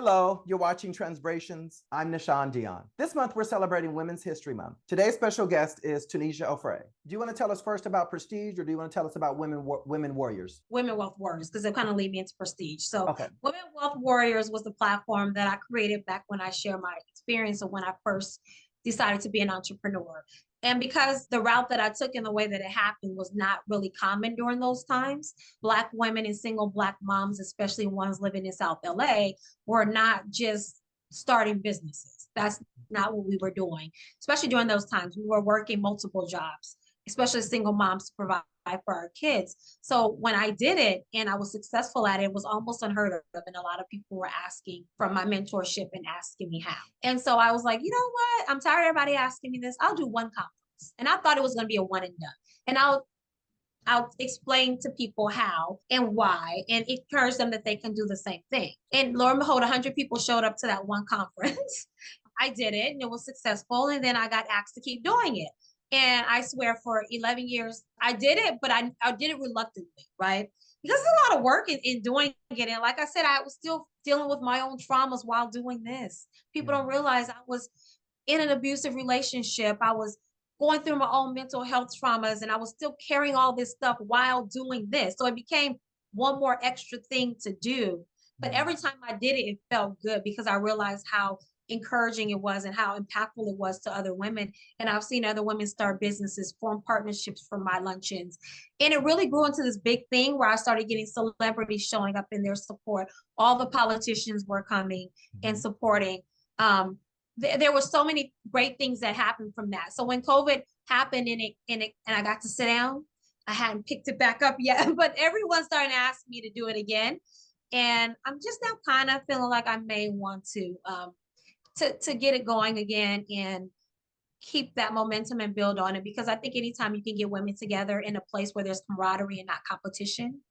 Hello, you're watching Transbrations. I'm nahshondion. This month, we're celebrating Women's History Month. Today's special guest is Tunisia Offray. Do you want to tell us first about Prestige, or do you want to tell us about women warriors? Women Wealth Warriors, because it kind of lead me into Prestige. So Okay. Women Wealth Warriors was the platform that I created back when I shared my experience of when I first decided to be an entrepreneur. And because the route that I took and the way that it happened was not really common during those times, Black women and single Black moms, especially ones living in South LA, were not just starting businesses. That's not what we were doing, especially during those times. We were working multiple jobs, especially single moms to provide for our kids. So when I did it and I was successful at it, it was almost unheard of. And a lot of people were asking from my mentorship and asking me how. And so I was like, you know what? I'm tired of everybody asking me this. I'll do one conference. And I thought it was going to be a one and done. And I'll explain to people how and why and encourage them that they can do the same thing. And lo and behold, 100 people showed up to that one conference. I did it and it was successful. And then I got asked to keep doing it. And I swear for 11 years, I did it, but I did it reluctantly, right? Because it's a lot of work in doing it. And like I said, I was still dealing with my own traumas while doing this. People don't realize I was in an abusive relationship. I was going through my own mental health traumas, and I was still carrying all this stuff while doing this. So it became one more extra thing to do. But every time I did it, it felt good because I realized how encouraging it was and how impactful it was to other women. And I've seen other women start businesses, form partnerships from my luncheons. And it really grew into this big thing where I started getting celebrities showing up in their support. All the politicians were coming and supporting. There were so many great things that happened from that. So when COVID happened and I got to sit down, I hadn't picked it back up yet, but everyone's starting to ask me to do it again. And I'm just now kind of feeling like I may want to get it going again and keep that momentum and build on it, because I think anytime you can get women together in a place where there's camaraderie and not competition,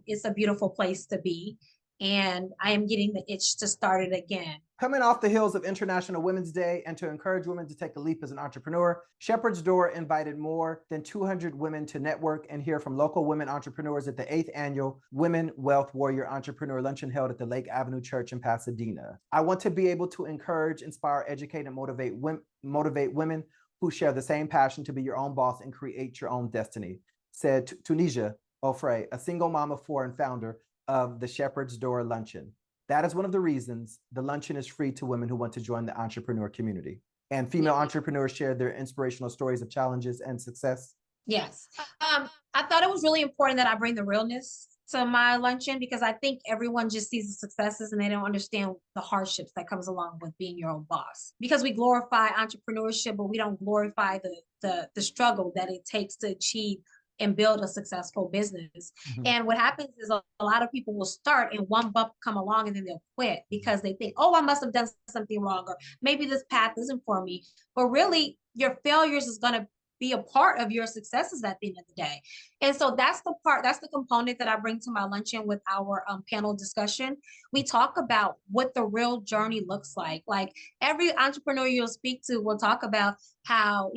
it's a beautiful place to be. And I am getting the itch to start it again. Coming off the heels of International Women's Day and to encourage women to take a leap as an entrepreneur, Shepherd's Door invited more than 200 women to network and hear from local women entrepreneurs at the 8th Annual Women Wealth Warrior Entrepreneur Luncheon held at the Lake Avenue Church in Pasadena. I want to be able to encourage, inspire, educate, and motivate women who share the same passion to be your own boss and create your own destiny, said Tunisia Offray, a single mom of 4 and founder of the Shepherd's Door Luncheon. That is one of the reasons the luncheon is free to women who want to join the entrepreneur community. And female entrepreneurs share their inspirational stories of challenges and success. Yes. I thought it was really important that I bring the realness to my luncheon, because I think everyone just sees the successes and they don't understand the hardships that comes along with being your own boss. Because we glorify entrepreneurship, but we don't glorify the struggle that it takes to achieve and build a successful business. And what happens is a lot of people will start and one bump come along and then they'll quit because they think, oh, I must have done something wrong, or maybe this path isn't for me. But really, your failures is going to be a part of your successes at the end of the day. And so that's the component that I bring to my luncheon with our panel discussion. We talk about what the real journey looks like. Like every entrepreneur you'll speak to will talk about how,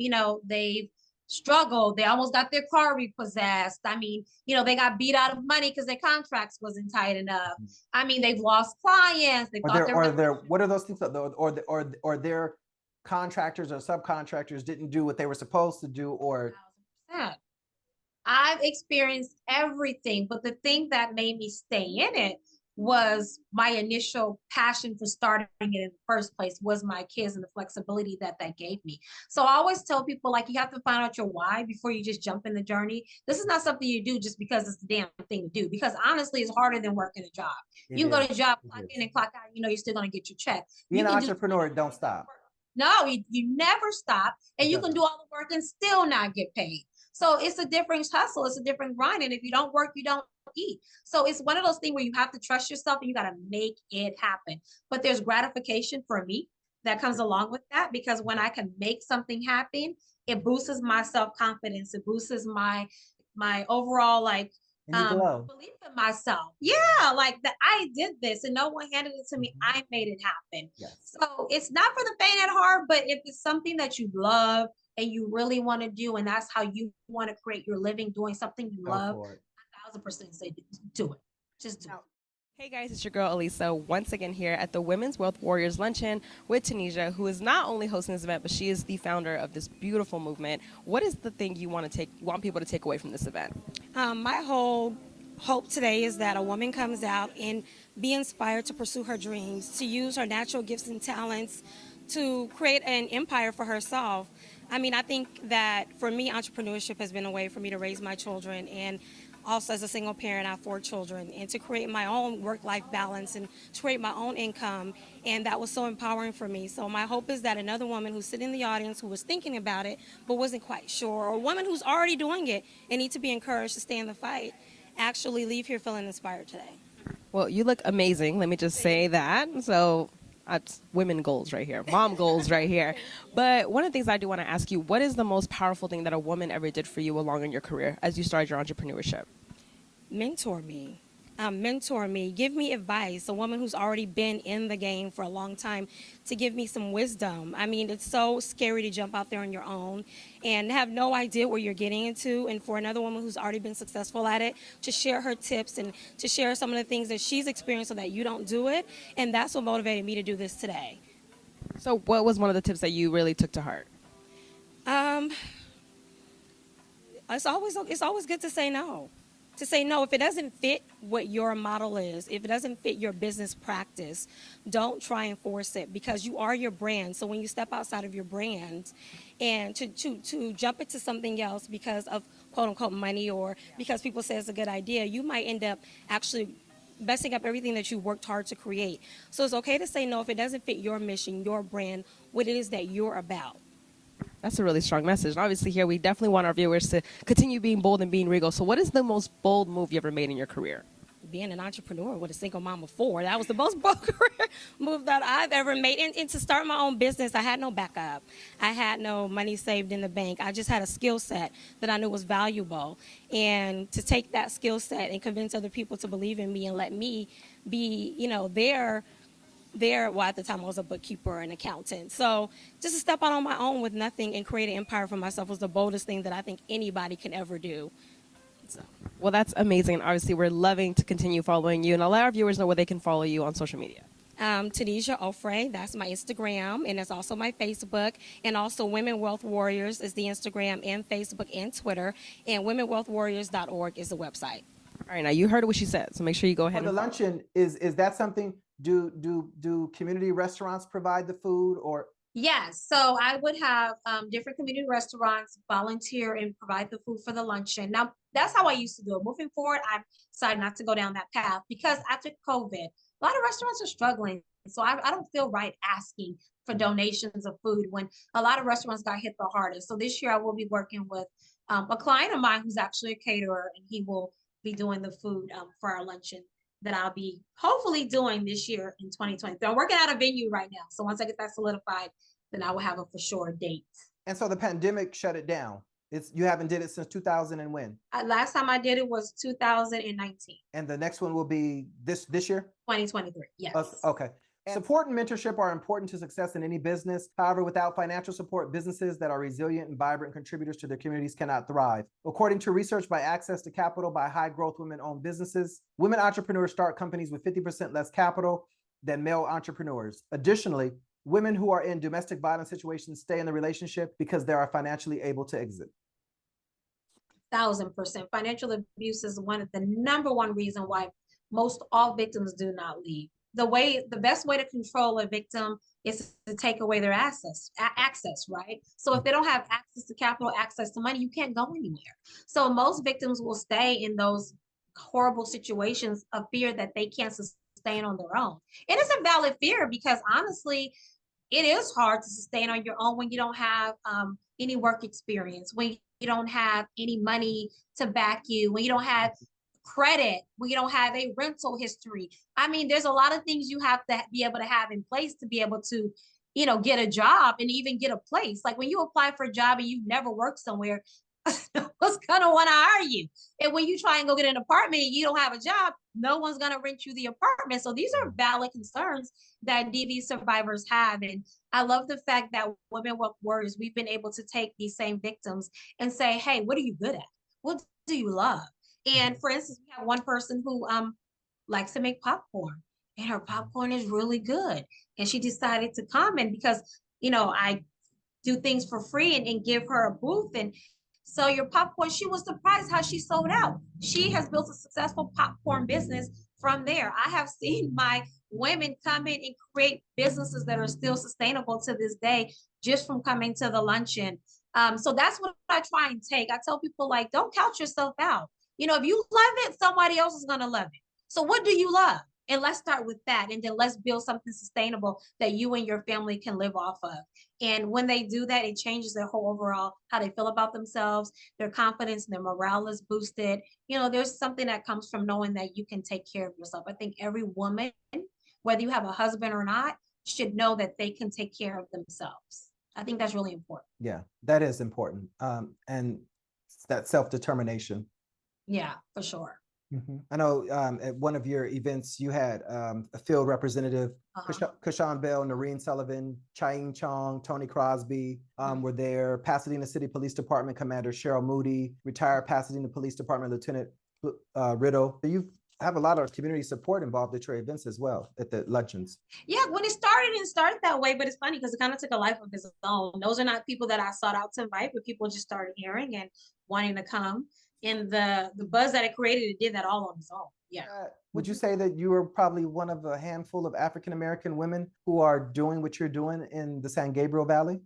they've struggled. They almost got their car repossessed. I mean, they got beat out of money because their contracts wasn't tight enough. I mean, they've lost clients. What are those things? Or their contractors or subcontractors didn't do what they were supposed to do, or 1,000%. I've experienced everything, but the thing that made me stay in it was my initial passion for starting it in the first place was my kids and the flexibility that gave me. So I always tell people, like, you have to find out your why before you just jump in the journey. This is not something you do just because it's the damn thing to do, because honestly, it's harder than working a job. You can go to a job, clock in and clock out, you're still going to get your check. Being an entrepreneur, don't stop. No, you never stop, and you can do all the work and still not get paid. So it's a different hustle. It's a different grind. And if you don't work, you don't eat. So it's one of those things where you have to trust yourself and you got to make it happen. But there's gratification for me that comes along with that, because when I can make something happen, it boosts my self-confidence. It boosts my overall belief in myself. Yeah, like that I did this and no one handed it to me. I made it happen. Yes. So it's not for the faint at heart, but if it's something that you love and you really want to do, and that's how you want to create your living doing something you love, 1,000% say do it. Just do it. Hey guys, it's your girl Elisa once again here at the Women's Wealth Warriors Luncheon with Tunisia, who is not only hosting this event, but she is the founder of this beautiful movement. What is the thing you want people to take away from this event? My whole hope today is that a woman comes out and be inspired to pursue her dreams, to use her natural gifts and talents to create an empire for herself. I mean, I think that for me, entrepreneurship has been a way for me to raise my children, and also as a single parent, I have 4 children, and to create my own work-life balance and to create my own income, and that was so empowering for me. So my hope is that another woman who's sitting in the audience who was thinking about it but wasn't quite sure, or a woman who's already doing it and need to be encouraged to stay in the fight, actually leave here feeling inspired today. Well, you look amazing. Let me just say that. So that's women goals right here, mom goals right here. But one of the things I do want to ask you, what is the most powerful thing that a woman ever did for you along in your career as you started your entrepreneurship? Mentor me. Mentor me, give me advice, a woman who's already been in the game for a long time, to give me some wisdom. I mean, it's so scary to jump out there on your own and have no idea where you're getting into, and for another woman who's already been successful at it to share her tips and to share some of the things that she's experienced so that you don't do it. And that's what motivated me to do this today. So what was one of the tips that you really took to heart? Um, it's always good to say no. To say no, if it doesn't fit what your model is, if it doesn't fit your business practice, don't try and force it, because you are your brand. So when you step outside of your brand and to jump into something else because of quote unquote money, or because people say it's a good idea, you might end up actually messing up everything that you worked hard to create. So it's okay to say no if it doesn't fit your mission, your brand, what it is that you're about. That's a really strong message. And obviously here we definitely want our viewers to continue being bold and being regal. So what is the most bold move you ever made in your career? Being an entrepreneur with a single mom of 4, that was the most bold career move that I've ever made. And to start my own business, I had no backup. I had no money saved in the bank. I just had a skill set that I knew was valuable. And to take that skill set and convince other people to believe in me and let me be, well, at the time I was a bookkeeper and accountant. So just to step out on my own with nothing and create an empire for myself was the boldest thing that I think anybody can ever do. So. Well, that's amazing. Obviously, we're loving to continue following you, and I'll let our viewers know where they can follow you on social media. Tunisia Offray, that's my Instagram, and it's also my Facebook, and also Women Wealth Warriors is the Instagram and Facebook and Twitter, and womenwealthwarriors.org is the website. All right, now you heard what she said, so make sure you go ahead. For the luncheon, is that something? Do community restaurants provide the food, or? Yes, so I would have different community restaurants volunteer and provide the food for the luncheon. Now, that's how I used to do it. Moving forward, I decided not to go down that path because after COVID, a lot of restaurants are struggling. So I don't feel right asking for donations of food when a lot of restaurants got hit the hardest. So this year I will be working with a client of mine who's actually a caterer, and he will be doing the food for our luncheon that I'll be hopefully doing this year in 2023. I'm working out a venue right now. So once I get that solidified, then I will have a for sure date. And so the pandemic shut it down. You haven't did it since 2000 and when? Last time I did it was 2019. And the next one will be this year? 2023, yes. Okay. Support and mentorship are important to success in any business. However, without financial support, businesses that are resilient and vibrant contributors to their communities cannot thrive. According to research by Access to Capital by high growth women-owned businesses, women entrepreneurs start companies with 50% less capital than male entrepreneurs. Additionally, women who are in domestic violence situations stay in the relationship because they are financially able to exit. 1000%. Financial abuse is one of the number one reason why most all victims do not leave. The best way to control a victim is to take away their access, right? So if they don't have access to capital, access to money, you can't go anywhere. So most victims will stay in those horrible situations of fear that they can't sustain on their own. And it's a valid fear because honestly, it is hard to sustain on your own when you don't have any work experience, when you don't have any money to back you, when you don't have credit, when you don't have a rental history. I mean, there's a lot of things you have to be able to have in place to be able to, get a job and even get a place. Like when you apply for a job and you've never worked somewhere, no one's gonna want to hire you. And when you try and go get an apartment and you don't have a job, no one's gonna rent you the apartment. So these are valid concerns that DV survivors have. And I love the fact that Women Wealth Warriors, we've been able to take these same victims and say, hey, what are you good at? What do you love? And for instance, we have one person who likes to make popcorn, and her popcorn is really good. And she decided to come, and because, I do things for free and give her a booth and sell your popcorn. She was surprised how she sold out. She has built a successful popcorn business from there. I have seen my women come in and create businesses that are still sustainable to this day just from coming to the luncheon. So that's what I try and take. I tell people, like, don't count yourself out. If you love it, somebody else is going to love it. So what do you love? And let's start with that. And then let's build something sustainable that you and your family can live off of. And when they do that, it changes their whole overall, how they feel about themselves, their confidence, their morale is boosted. There's something that comes from knowing that you can take care of yourself. I think every woman, whether you have a husband or not, should know that they can take care of themselves. I think that's really important. Yeah, that is important. And that self-determination. Yeah, for sure. I know at one of your events, you had a field representative, Kashawn Bell, Noreen Sullivan, Chaing Chong, Tony Crosby were there. Pasadena City Police Department Commander Cheryl Moody, retired Pasadena Police Department Lieutenant Riddle. You have a lot of community support involved at your events as well, at the luncheons. Yeah, when it started that way, but it's funny because it kind of took a life of its own. Those are not people that I sought out to invite, but people just started hearing and wanting to come. And the buzz that it created, it did that all on its own. Yeah. Would you say that you are probably one of a handful of African-American women who are doing what you're doing in the San Gabriel Valley?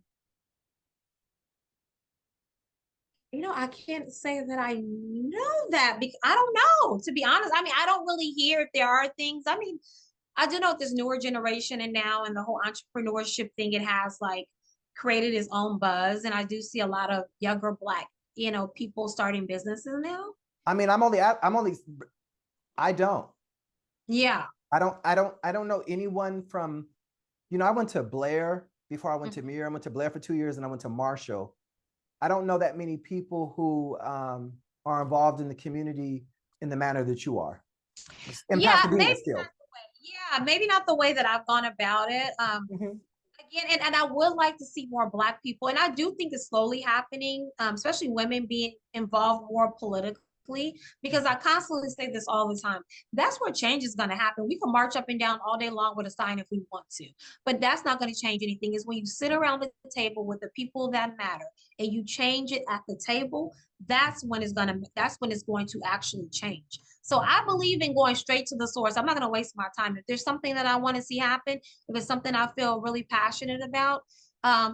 I can't say that I know that because I don't know, to be honest. I mean, I don't really hear if there are things. I mean, I do know this newer generation and now and the whole entrepreneurship thing, it has like created its own buzz. And I do see a lot of younger Black people starting businesses now. I mean, I don't. Yeah. I don't know anyone from, I went to Blair before I went to Muir. I went to Blair for 2 years and I went to Marshall. I don't know that many people who are involved in the community in the manner that you are. Yeah, maybe not the way that I've gone about it. Again, and I would like to see more Black people. And I do think it's slowly happening, especially women being involved more politically, because I constantly say this all the time. That's where change is going to happen. We can march up and down all day long with a sign if we want to, but that's not going to change anything. Is when you sit around the table with the people that matter and you change it at the table, that's when it's going to actually change. So I believe in going straight to the source. I'm not going to waste my time. If there's something that I want to see happen, if it's something I feel really passionate about,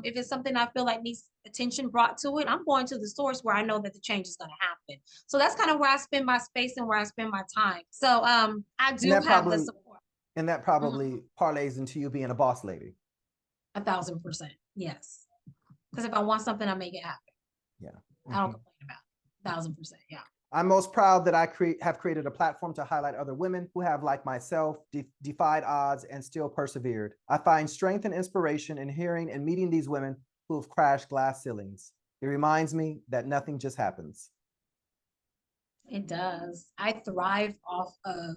if it's something I feel like needs attention brought to it, I'm going to the source where I know that the change is going to happen. So that's kind of where I spend my space and where I spend my time. So I do have the support. And that probably parlays into you being a boss lady. 1,000%. Yes. Because if I want something, I make it happen. Yeah. I don't complain about it. 1,000%. Yeah. I'm most proud that I have created a platform to highlight other women who have, like myself, defied odds and still persevered. I find strength and inspiration in hearing and meeting these women who have crashed glass ceilings. It reminds me that nothing just happens. It does. I thrive off of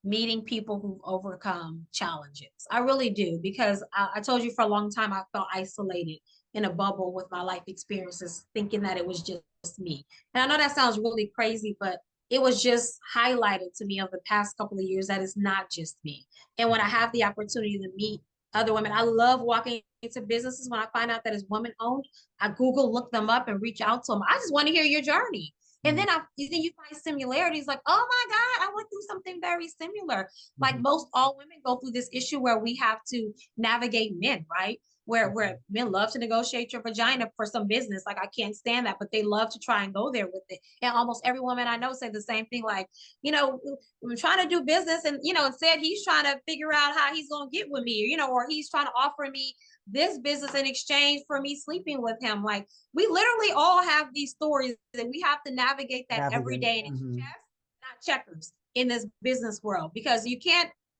meeting people who've overcome challenges. I really do, because I told you for a long time, I felt isolated in a bubble with my life experiences, thinking that it was just me. And I know that sounds really crazy, but it was just highlighted to me over the past couple of years that it's not just me. And when I have the opportunity to meet other women, I love walking into businesses. When I find out that it's woman owned, I Google, look them up and reach out to them. I just want to hear your journey. And then you find similarities, like, oh my God, I went through something very similar. Like most all women go through this issue where we have to navigate men, right? Where men love to negotiate your vagina for some business. Like, I can't stand that, but they love to try and go there with it. And almost every woman I know say the same thing, like, we're trying to do business and, instead he's trying to figure out how he's going to get with me, or he's trying to offer me this business in exchange for me sleeping with him. Like, we literally all have these stories that we have to navigate that every day. And it's chess, not checkers in this business world, because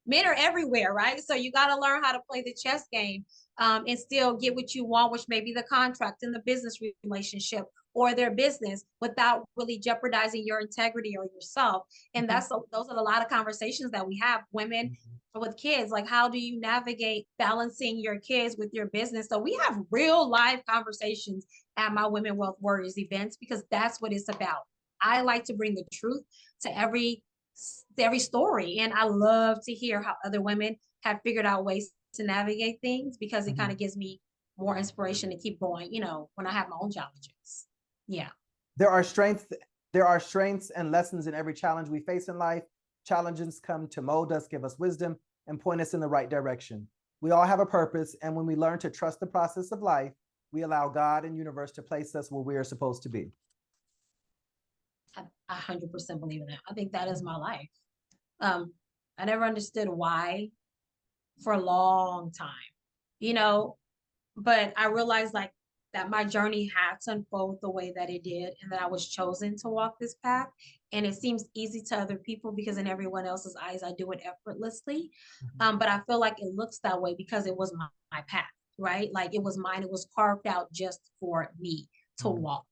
men are everywhere, right? So you got to learn how to play the chess game and still get what you want, which may be the contract in the business relationship or their business, without really jeopardizing your integrity or yourself. And those are a lot of conversations that we have, women with kids. Like, how do you navigate balancing your kids with your business? So we have real live conversations at my Women Wealth Warriors events, because that's what it's about. I like to bring the truth to every every story. And I love to hear how other women have figured out ways to navigate things, because it kind of gives me more inspiration to keep going, when I have my own challenges. Yeah. There are strengths and lessons in every challenge we face in life. Challenges come to mold us, give us wisdom, and point us in the right direction. We all have a purpose, and when we learn to trust the process of life, we allow God and universe to place us where we are supposed to be. I 100% believe in that. I think that is my life. I never understood why for a long time, but I realized like that my journey had to unfold the way that it did, and that I was chosen to walk this path. And it seems easy to other people because in everyone else's eyes, I do it effortlessly. But I feel like it looks that way because it was my path, right? Like it was mine. It was carved out just for me to walk.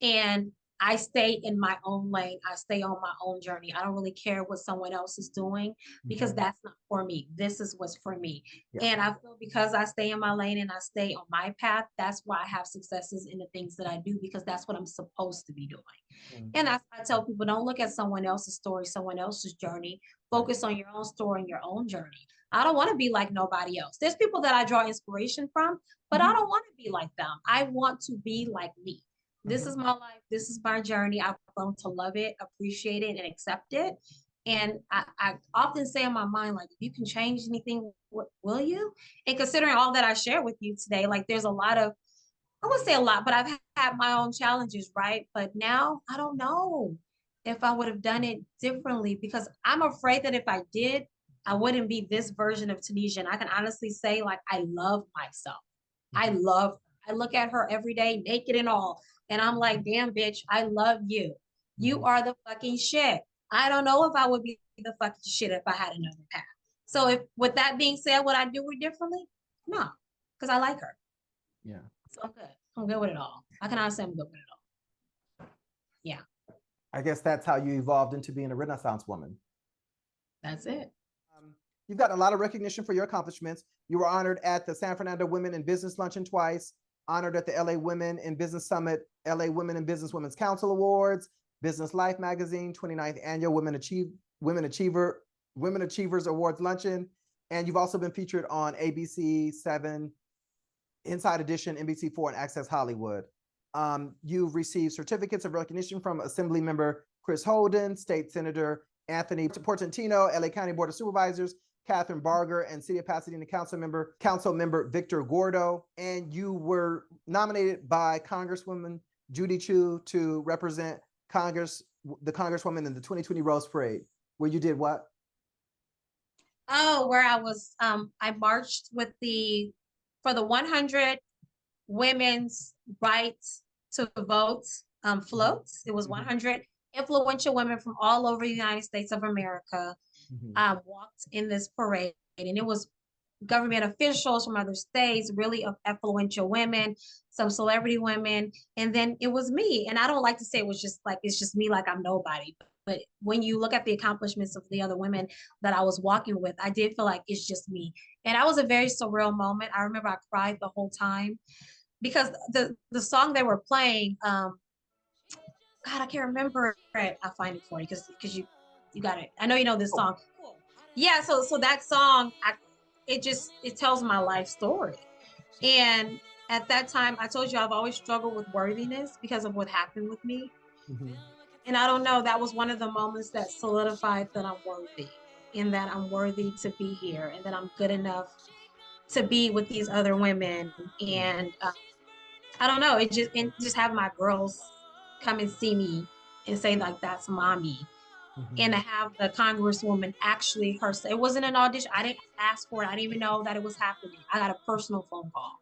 And I stay in my own lane. I stay on my own journey. I don't really care what someone else is doing because that's not for me. This is what's for me. Yeah. And I feel because I stay in my lane and I stay on my path, that's why I have successes in the things that I do, because that's what I'm supposed to be doing. And I tell people, don't look at someone else's story, someone else's journey. Focus on your own story and your own journey. I don't want to be like nobody else. There's people that I draw inspiration from, but I don't want to be like them. I want to be like me. This is my life. This is my journey. I've grown to love it, appreciate it, and accept it. And I often say in my mind, like, if you can change anything, will you? And considering all that I share with you today, like there's a lot of, I wouldn't say a lot, but I've had my own challenges, right? But now I don't know if I would have done it differently, because I'm afraid that if I did, I wouldn't be this version of Tunisia. And I can honestly say, like, I love myself. I love her. I look at her every day, naked and all. And I'm like, damn, bitch, I love you. You are the fucking shit. I don't know if I would be the fucking shit if I had another path. So if, with that being said, would I do it differently? No, because I like her. Yeah. So I'm good. I'm good with it all. I can honestly say I'm good with it all. Yeah. I guess that's how you evolved into being a Renaissance woman. That's it. You've gotten a lot of recognition for your accomplishments. You were honored at the San Fernando Women in Business Luncheon twice, honored at the LA Women in Business Summit, LA Women in Business Women's Council Awards, Business Life Magazine, 29th Annual Women Achievers Awards Luncheon. And you've also been featured on ABC 7, Inside Edition, NBC4, and Access Hollywood. You've received certificates of recognition from Assembly Member Chris Holden, State Senator Anthony Portantino, LA County Board of Supervisors, Catherine Barger, and City of Pasadena Council Member Victor Gordo. And you were nominated by Congresswoman Judy Chu to represent the Congresswoman in the 2020 Rose Parade, where you did what? Oh, where I was, I marched for the 100 women's rights to vote floats. It was 100 influential women from all over the United States of America walked in this parade, and it was government officials from other states, really influential women, some celebrity women, and then it was me. And I don't like to say it was just like, it's just me, like I'm nobody. But when you look at the accomplishments of the other women that I was walking with, I did feel like it's just me. And that was a very surreal moment. I remember I cried the whole time because the song they were playing, God, I can't remember it. I'll find it for you because you got it. I know you know this song. Yeah, so that song, it tells my life story. And at that time, I told you I've always struggled with worthiness because of what happened with me. And I don't know, that was one of the moments that solidified that I'm worthy, and that I'm worthy to be here, and that I'm good enough to be with these other women. And I don't know, it just have my girls come and see me and say like, that's mommy. And to have the Congresswoman actually her say, it wasn't an audition. I didn't ask for it. I didn't even know that it was happening. I got a personal phone call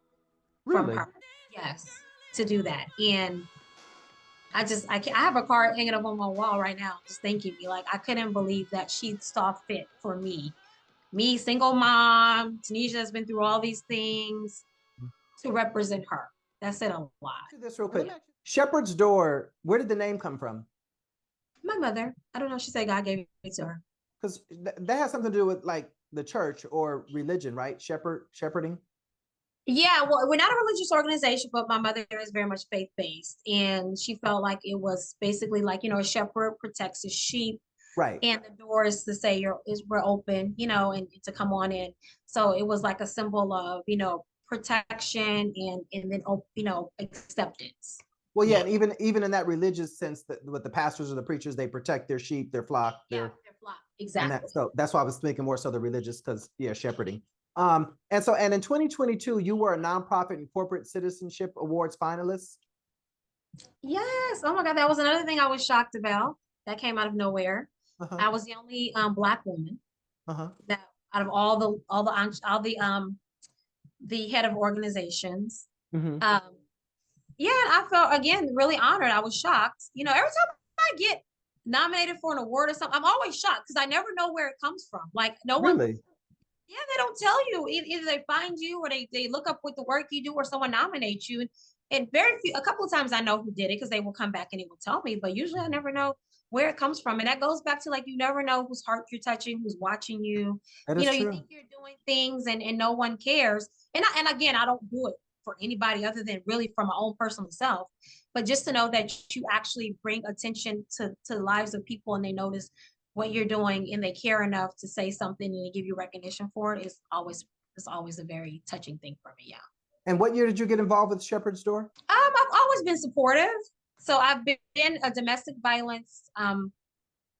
from her. Yes, to do that. And I have a card hanging up on my wall right now, just thanking me. Like, I couldn't believe that she saw fit for me, single mom. Tunisia has been through all these things, to represent her. That said a lot. This real quick. Shepherd's Door, where did the name come from? My mother. I don't know. She said God gave it to her. Because that has something to do with like the church or religion, right? Shepherding. Yeah, well, we're not a religious organization, but my mother is very much faith-based. And she felt like it was basically like, a shepherd protects his sheep. Right. And the door is to say we're open, and to come on in. So it was like a symbol of, protection and then, acceptance. Well, yeah, Yeah. and even in that religious sense, that with the pastors or the preachers, they protect their sheep, their flock, Yeah, their their flock. and Exactly. that's why I was thinking more so the religious, because yeah, shepherding. And in 2022, you were a nonprofit and corporate citizenship awards finalist. Yes. Oh my God. That was another thing I was shocked about. That came out of nowhere. Uh-huh. I was the only Black woman Uh-huh. that out of the head of organizations. Mm-hmm. Yeah, I felt again really honored. I was shocked. Every time I get nominated for an award or something, I'm always shocked because I never know where it comes from. Like no one, Really? yeah, they don't tell you. Either they find you or they look up with the work you do or someone nominates you. And a couple of times I know who did it because they will come back and they will tell me, but usually I never know where it comes from. And that goes back to like, you never know whose heart you're touching, who's watching you. That is You true. think you're doing things and no one cares. And again, I don't do it for anybody other than really for my own personal self, but just to know that you actually bring attention to the lives of people and they notice what you're doing and they care enough to say something and they give you recognition for it is always a very touching thing for me. Yeah. And what year did you get involved with Shepherd's Door? I've always been supportive. So I've been a domestic violence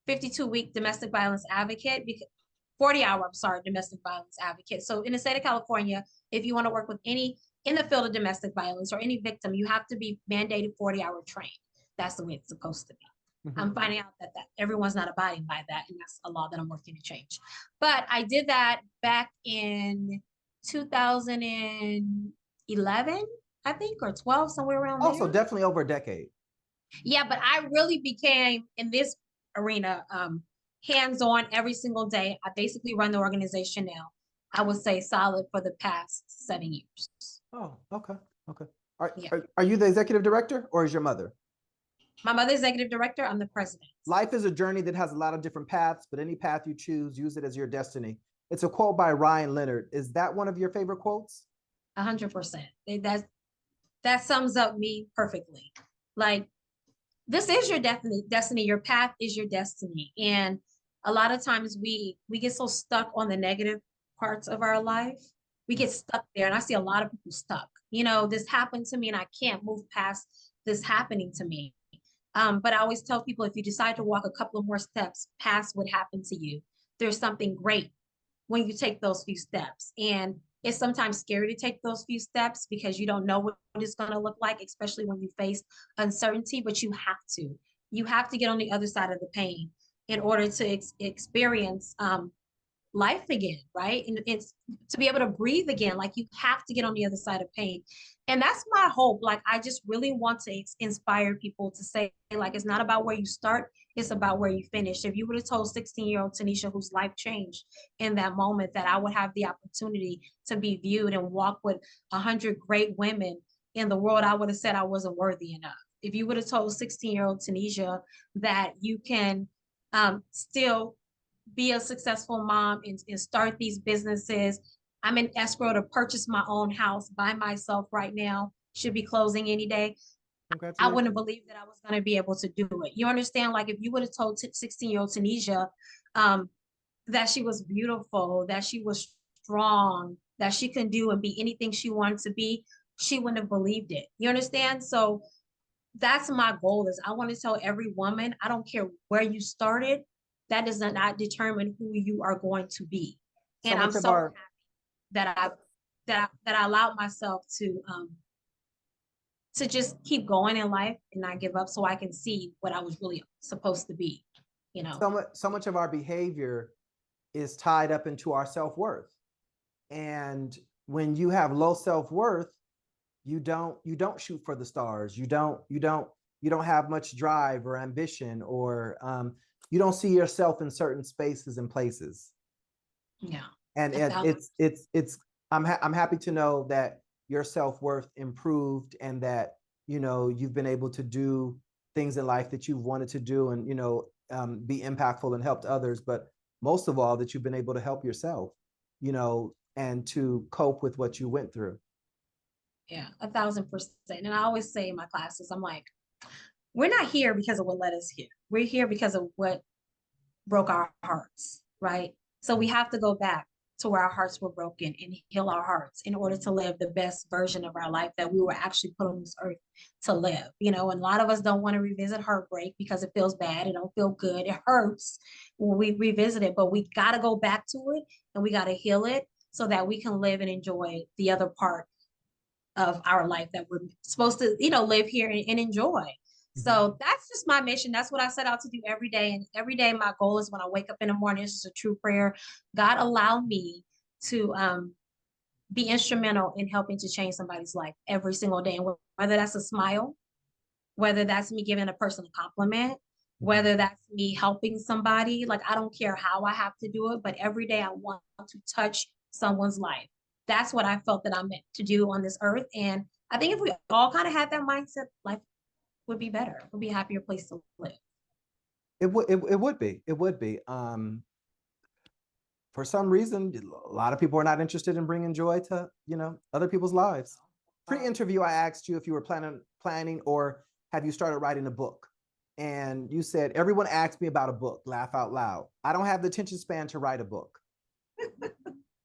52-week domestic violence advocate, 40-hour, I'm sorry, domestic violence advocate. So in the state of California, if you want to work with any in the field of domestic violence or any victim, you have to be mandated 40-hour trained. That's the way it's supposed to be. Mm-hmm. I'm finding out that everyone's not abiding by that, and that's a law that I'm working to change. But I did that back in 2011, I think, or 12, somewhere around there. Also, definitely over a decade. Yeah, but I really became in this arena hands-on every single day. I basically run the organization now. I would say solid for the past 7 years. Oh, okay. Okay. Yeah. Are you the executive director or is your mother? My mother's executive director. I'm the president. Life is a journey that has a lot of different paths, but any path you choose, use it as your destiny. It's a quote by Ryan Leonard. Is that one of your favorite quotes? 100%. That sums up me perfectly. Like, this is your destiny. Your path is your destiny. And a lot of times we get so stuck on the negative parts of our life. We get stuck there. And I see a lot of people stuck. This happened to me and I can't move past this happening to me. But I always tell people, if you decide to walk a couple of more steps past what happened to you, there's something great when you take those few steps. And it's sometimes scary to take those few steps because you don't know what it's going to look like, especially when you face uncertainty, but you have to. You have to get on the other side of the pain in order to experience life again, right? And it's to be able to breathe again. Like, you have to get on the other side of pain. And that's my hope. Like, I just really want to inspire people to say, like, it's not about where you start, it's about where you finish. If you would have told 16-year-old Tanisha, whose life changed in that moment, that I would have the opportunity to be viewed and walk with 100 great women in the world, I would have said I wasn't worthy enough. If you would have told 16-year-old Tanisha that you can still be a successful mom and start these businesses. I'm in escrow to purchase my own house by myself right now. Should be closing any day. I wouldn't have believed that I was going to be able to do it. You understand? Like, if you would have told 16-year-old Tunisia that she was beautiful, that she was strong, that she can do and be anything she wanted to be, she wouldn't have believed it. You understand? So that's my goal. Is I want to tell every woman, I don't care where you started, that does not determine who you are going to be. And I'm so happy that I allowed myself to just keep going in life and not give up, so I can see what I was really supposed to be. So much of our behavior is tied up into our self-worth. And when you have low self-worth, you don't shoot for the stars. You don't have much drive or ambition, or you don't see yourself in certain spaces and places. Yeah. And I'm happy to know that your self-worth improved and that, you've been able to do things in life that you've wanted to do and, be impactful and helped others. But most of all, that you've been able to help yourself, and to cope with what you went through. Yeah, 1,000%. And I always say in my classes, I'm like, we're not here because of what led us here. We're here because of what broke our hearts, right? So we have to go back to where our hearts were broken and heal our hearts in order to live the best version of our life that we were actually put on this earth to live. You know, and a lot of us don't want to revisit heartbreak because it feels bad. It don't feel good. It hurts when we revisit it, but we got to go back to it and we got to heal it so that we can live and enjoy the other part of our life that we're supposed to, you know, live here and enjoy. So that's just my mission. That's what I set out to do every day. And every day, my goal is when I wake up in the morning, this is a true prayer. God, allow me to be instrumental in helping to change somebody's life every single day. And whether that's a smile, whether that's me giving a person a compliment, whether that's me helping somebody, like I don't care how I have to do it, but every day I want to touch someone's life. That's what I felt that I'm meant to do on this earth. And I think if we all kind of had that mindset, life would be better. It would be a happier place to live. It would be. It would be. For some reason, a lot of people are not interested in bringing joy to, you know, other people's lives. Pre-interview, I asked you if you were planning or have you started writing a book? And you said, everyone asked me about a book, laugh out loud. I don't have the attention span to write a book.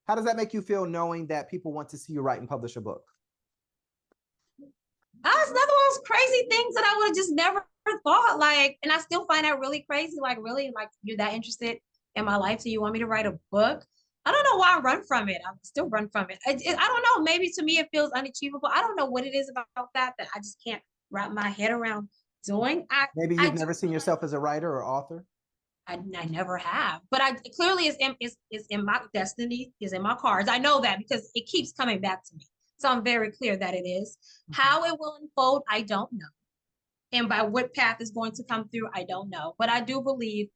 How does that make you feel knowing that people want to see you write and publish a book? That's another one of those crazy things that I would have just never thought. Like, and I still find that really crazy. Like, really, like you're that interested in my life, so you want me to write a book? I don't know why I run from it. I still run from it. I don't know. Maybe to me it feels unachievable. I don't know what it is about that I just can't wrap my head around doing. Maybe you've never seen yourself as a writer or author. I never have, but I clearly is in my destiny, is in my cards. I know that because it keeps coming back to me. So I'm very clear that it is. How it will unfold, I don't know. And by what path is going to come through, I don't know. But I do believe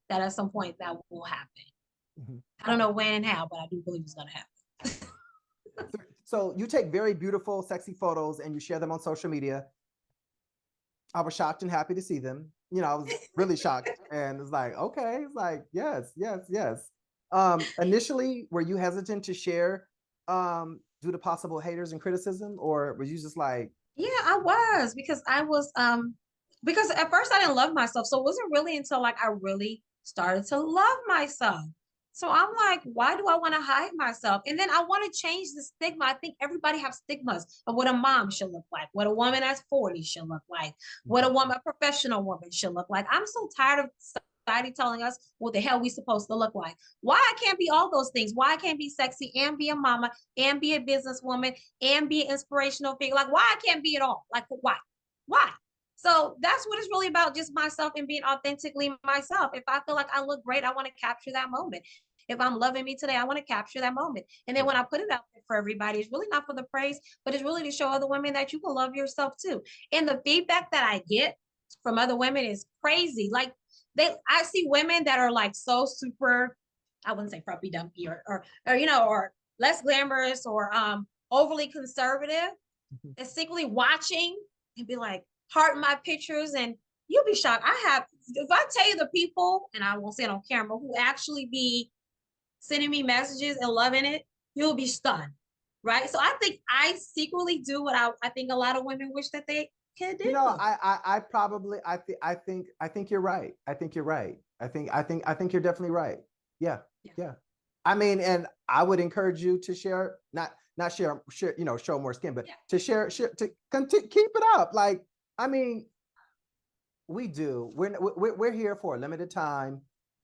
that at some point that will happen. I don't know when and how, but I do believe it's going to happen. So you take very beautiful, sexy photos and you share them on social media. I was shocked and happy to see them. You know, I was really shocked and it's like, okay, it's like, yes. Initially, were you hesitant to share due to possible haters and criticism, or were you just like? Yeah, I was, because because at first I didn't love myself. So it wasn't really until like I really started to love myself. So I'm like, why do I want to hide myself? And then I want to change the stigma. I think everybody has stigmas of what a mom should look like, what a woman that's 40 should look like, what a professional woman should look like. I'm so tired of society telling us what the hell we supposed to look like. Why I can't be all those things? Why I can't be sexy and be a mama and be a businesswoman and be an inspirational figure? Like, why I can't be it all? Like, why? Why? So that's what it's really about, just myself and being authentically myself. If I feel like I look great, I want to capture that moment. If I'm loving me today, I want to capture that moment. And then when I put it out there for everybody, it's really not for the praise, but it's really to show other women that you can love yourself too. And the feedback that I get from other women is crazy. Like I see women that are like so super, I wouldn't say frumpy dumpy or you know, or less glamorous or overly conservative, and secretly watching and be like, hearting my pictures, and you'll be shocked. If I tell you the people, and I won't say it on camera, who actually be sending me messages and loving it, you'll be stunned, right? So I think I secretly do what I think a lot of women wish that they could do. You know, I think you're right. I think you're right. I think you're definitely right. Yeah. I mean, and I would encourage you to share, not share, you know, show more skin, but to share, to continue, keep it up. Like, I mean, we do. We're here for a limited time.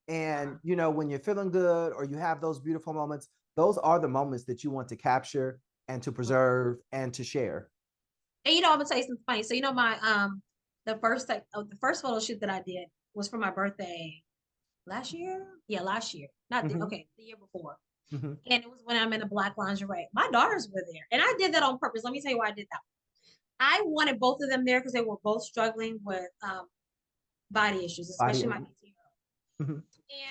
And, you know, when you're feeling good or you have those beautiful moments, those are the moments that you want to capture and to preserve and to share. And, you know, I'm gonna tell you something funny. So, you know, my, the first photo shoot that I did was for my birthday last year. Yeah, last year. Not the year before. And it was when I'm in a black lingerie. My daughters were there. And I did that on purpose. Let me tell you why I did that. I wanted both of them there because they were both struggling with body issues, especially my 18-year-old.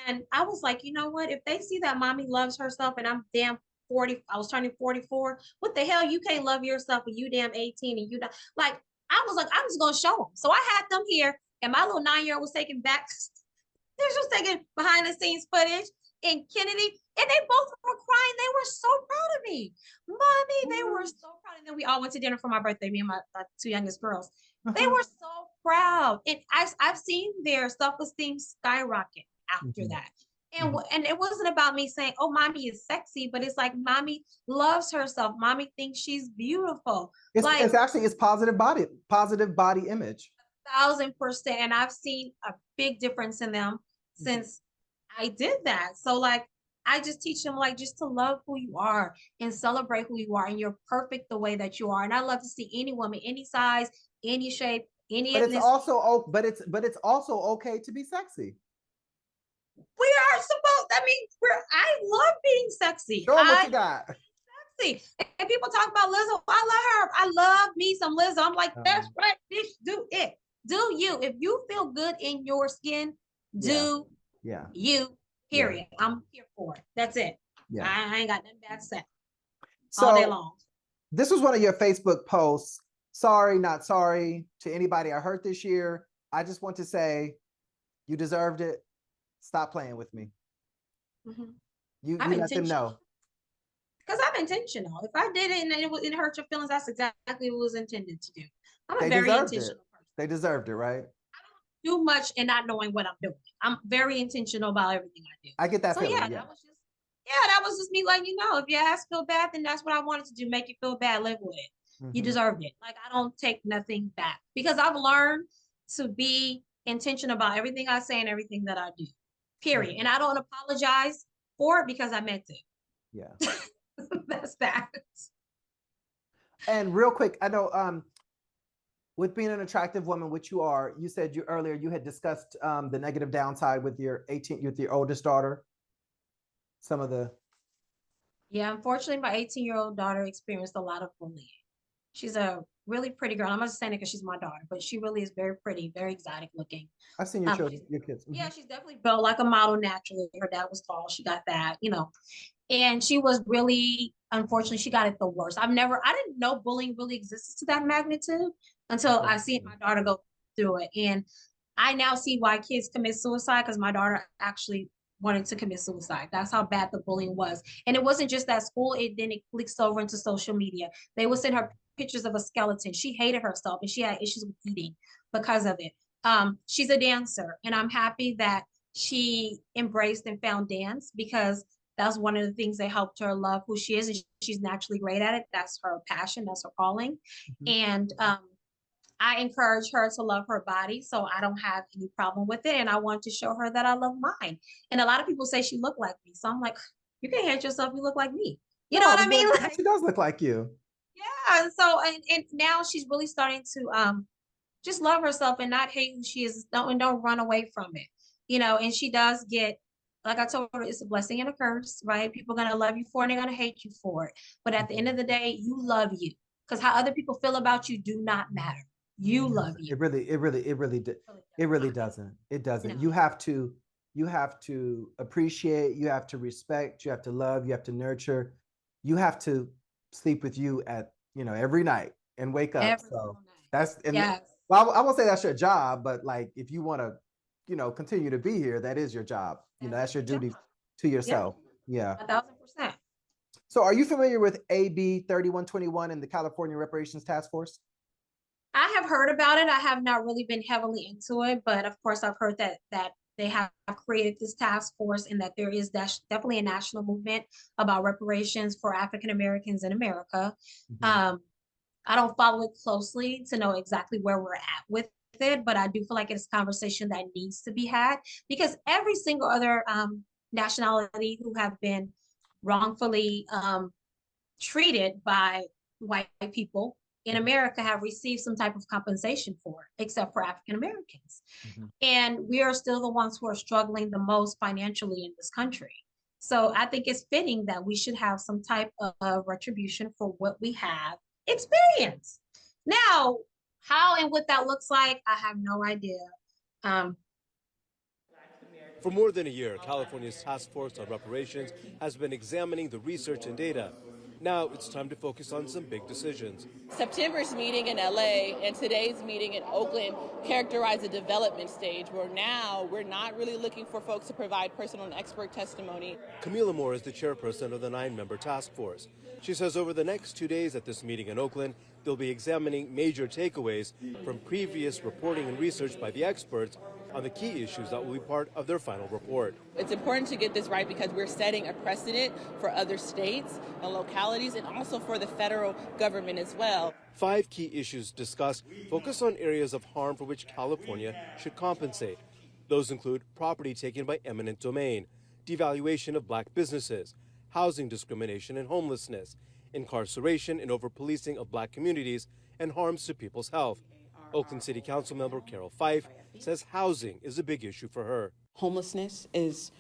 And I was like, you know what? If they see that mommy loves herself and I'm damn 40, I was turning 44. What the hell? You can't love yourself and you damn 18 and you don't. Like, I was like, I'm just going to show them. So I had them here and my little 9-year-old was taking back. They was taking behind the scenes footage and Kennedy, and they both were crying. They were so proud of me. Mommy, they were so proud. And then we all went to dinner for my birthday, me and my two youngest girls. They were so proud. And I've seen their self-esteem skyrocket after that. And it wasn't about me saying, oh, mommy is sexy, but it's like mommy loves herself. Mommy thinks she's beautiful. It's actually positive body image. 1,000%. And I've seen a big difference in them since I did that. So like, I just teach them like just to love who you are and celebrate who you are, and you're perfect the way that you are. And I love to see any woman, any size, any shape, any. But it's also but it's also okay to be sexy. We are supposed. I mean, I love being sexy. Show them what you got. Sexy. And people talk about Lizzo. I love her. I love me some Lizzo. I'm like, that's right, bitch. Do it. Do you? If you feel good in your skin, do you. Period. Yeah. I'm here for it. That's it. Yeah. I ain't got nothing bad to say. All day long. This was one of your Facebook posts. Sorry, not sorry to anybody I hurt this year. I just want to say you deserved it. Stop playing with me. You let them know. Because I'm intentional. If I did it and it hurt your feelings, that's exactly what it was intended to do. I'm a very intentional person. They deserved it, right? Do much and not knowing what I'm doing. I'm very intentional about everything I do. I get that feeling. Yeah, that was just me letting you know. If your ass feel bad, then that's what I wanted to do. Make you feel bad, live with it. You deserved it. Like, I don't take nothing back because I've learned to be intentional about everything I say and everything that I do. Period. And I don't apologize for it because I meant it. Yeah. That's that. And real quick, I know with being an attractive woman, which you are, you said earlier you had discussed the negative downside with your oldest daughter. Some of the. Yeah, unfortunately, my 18-year-old daughter experienced a lot of bullying. She's a really pretty girl. I'm not just saying it because she's my daughter, but she really is very pretty, very exotic looking. I've seen your children, your kids. Yeah, she's definitely built like a model naturally. Her dad was tall. She got that, and she was really, unfortunately, she got it the worst. I didn't know bullying really existed to that magnitude until I seen my daughter go through it. And I now see why kids commit suicide, because my daughter actually wanted to commit suicide. That's how bad the bullying was. And it wasn't just at school. It leaks over into social media. They would send her pictures of a skeleton. She hated herself and she had issues with eating because of it. She's a dancer, and I'm happy that she embraced and found dance, because that's one of the things that helped her love who she is, and she's naturally great at it. That's her passion, that's her calling. And I encourage her to love her body, so I don't have any problem with it. And I want to show her that I love mine. And a lot of people say she looked like me, so I'm like, you can't hate yourself, you look like me. You know what I mean? She does look like you. Yeah. And so, and now she's really starting to just love herself and not hate who she is. Don't run away from it. And she does get, like I told her, it's a blessing and a curse, right? People are going to love you for it and they're going to hate you for it. But at the end of the day, you love you, because how other people feel about you do not matter. You love you. It really doesn't. It doesn't. No. You have to appreciate, you have to respect, you have to love, you have to nurture, you have to sleep with you at, every night and wake up. So that's, and well, I won't say that's your job, but like, if you want to, continue to be here, that is your job. That's your duty to yourself. Yeah. 1,000%. So are you familiar with AB 3121 and the California Reparations Task Force? I have heard about it. I have not really been heavily into it, but of course I've heard that they have created this task force, and that there is definitely a national movement about reparations for African Americans in America. I don't follow it closely to know exactly where we're at with it, but I do feel like it's a conversation that needs to be had, because every single other nationality who have been wrongfully treated by white people in America have received some type of compensation for it, except for African Americans. And we are still the ones who are struggling the most financially in this country. So I think it's fitting that we should have some type of retribution for what we have experienced. Now, how and what that looks like, I have no idea. For more than a year, California's Task Force on Reparations has been examining the research and data. Now it's time to focus on some big decisions. September's meeting in LA and today's meeting in Oakland characterize a development stage where now we're not really looking for folks to provide personal and expert testimony. Camila Moore is the chairperson of the 9-member task force. She says over the next 2 days at this meeting in Oakland, They'll be examining major takeaways from previous reporting and research by the experts on the key issues that will be part of their final report. It's important to get this right because we're setting a precedent for other states and localities and also for the federal government as well. 5 key issues discussed focus on areas of harm for which California should compensate. Those include property taken by eminent domain, devaluation of black businesses, housing discrimination and homelessness, incarceration and over-policing of black communities, and harms to people's health. Oakland City Council member Carol Fife says housing is a big issue for her. Homelessness is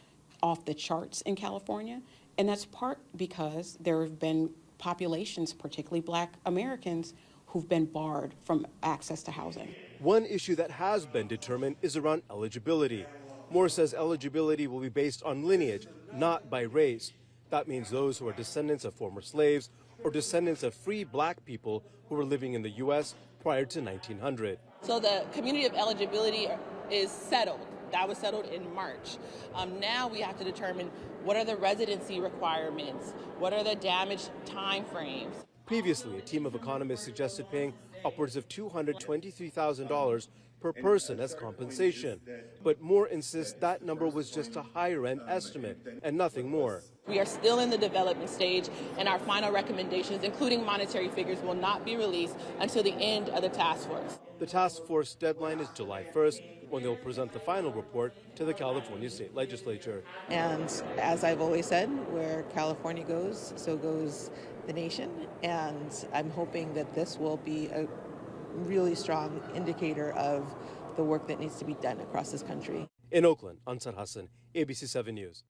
off the charts in California, and that's part because there have been populations, particularly black Americans, who've been barred from access to housing. One issue that has been determined is around eligibility. Moore says eligibility will be based on lineage, not by race. That means those who are descendants of former slaves or descendants of free black people who were living in the U.S. prior to 1900. So the community of eligibility is settled. That was settled in March. Now we have to determine what are the residency requirements, what are the damage time frames. Previously, a team of economists suggested paying upwards of $223,000 per person as compensation. But Moore insists that number was just a higher-end estimate and nothing more. We are still in the development stage, and our final recommendations, including monetary figures, will not be released until the end of the task force. The task force deadline is July 1st, when they'll present the final report to the California State Legislature. And as I've always said, where California goes, so goes the nation. And I'm hoping that this will be a really strong indicator of the work that needs to be done across this country. In Oakland, Ansar Hassan, ABC 7 News.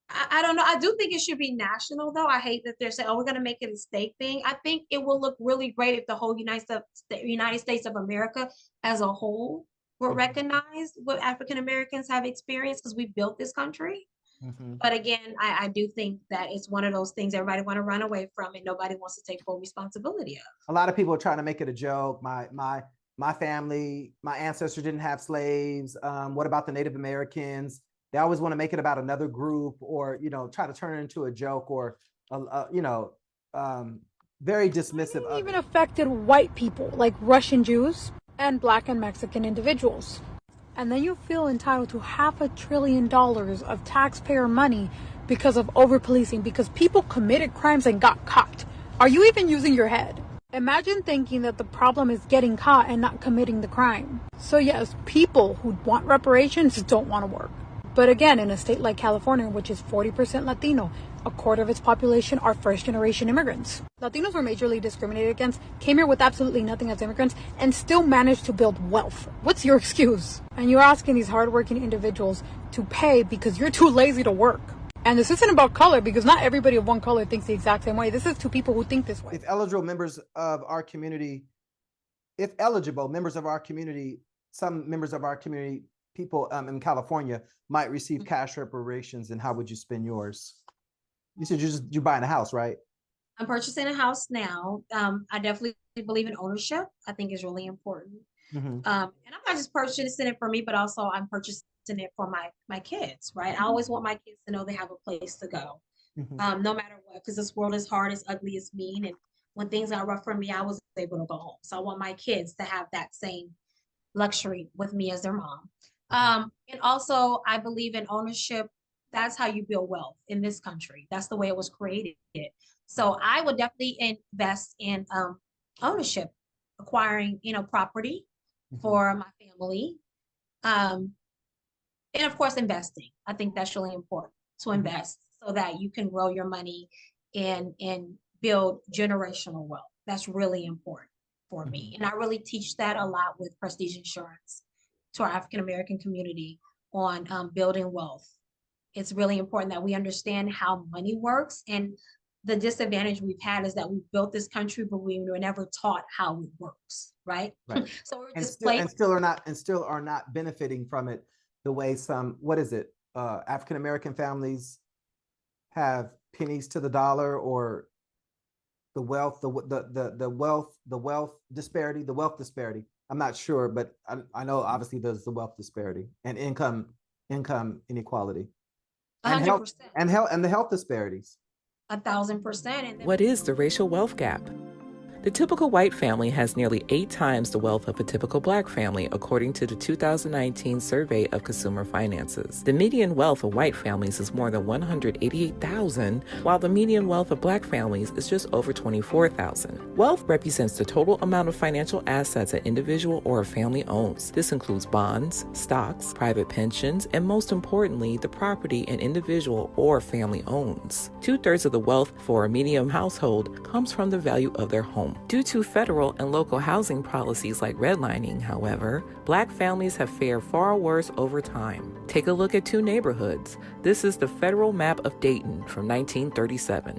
I don't know. I do think it should be national, though. I hate that they're saying, oh, we're going to make it a state thing. I think it will look really great if the whole United States of America as a whole were recognized what African Americans have experienced because we built this country. Mm-hmm. But again, I do think that it's one of those things everybody want to run away from and nobody wants to take full responsibility of. A lot of people are trying to make it a joke. My family, my ancestors didn't have slaves. What about the Native Americans? They always want to make it about another group or, try to turn it into a joke or, very dismissive. It even affected white people like Russian Jews and Black and Mexican individuals. And then you feel entitled to $500 billion of taxpayer money because of over-policing, because people committed crimes and got caught. Are you even using your head? Imagine thinking that the problem is getting caught and not committing the crime. So yes, people who want reparations don't want to work. But again, in a state like California, which is 40% Latino, a quarter of its population are first-generation immigrants. Latinos were majorly discriminated against, came here with absolutely nothing as immigrants, and still managed to build wealth. What's your excuse? And you're asking these hardworking individuals to pay because you're too lazy to work. And this isn't about color, because not everybody of one color thinks the exact same way. This is to people who think this way. If eligible members of our community, some members of our community, people in California might receive cash reparations, and how would you spend yours? You said you're buying a house, right? I'm purchasing a house now. I definitely believe in ownership. I think is really important. Mm-hmm. And I'm not just purchasing it for me, but also I'm purchasing it for my kids, right? I always want my kids to know they have a place to go, no matter what, because this world is hard, it's ugly, it's mean. And when things got rough for me, I was able to go home. So I want my kids to have that same luxury with me as their mom. And also I believe in ownership. That's how you build wealth in this country. That's the way it was created. So I would definitely invest in ownership, acquiring, property for my family. And of course, investing. I think that's really important to invest so that you can grow your money and build generational wealth. That's really important for me. And I really teach that a lot with Prestige Insurance to our African-American community on building wealth. It's really important that we understand how money works. And the disadvantage we've had is that we've built this country, but we were never taught how it works, right? So we're and still are not benefiting from it the way some, African-American families have pennies to the dollar, or the wealth disparity. I'm not sure, but I know obviously there's the wealth disparity and income inequality. 100%. And the health disparities. 1,000%. What is the racial wealth gap? The typical white family has nearly 8 times the wealth of a typical black family, according to the 2019 survey of consumer finances. The median wealth of white families is more than $188,000, while the median wealth of black families is just over $24,000. Wealth represents the total amount of financial assets an individual or a family owns. This includes bonds, stocks, private pensions, and most importantly, the property an individual or family owns. 2/3 of the wealth for a median household comes from the value of their home. Due to federal and local housing policies like redlining, however, black families have fared far worse over time. Take a look at 2 neighborhoods. This is the federal map of Dayton from 1937.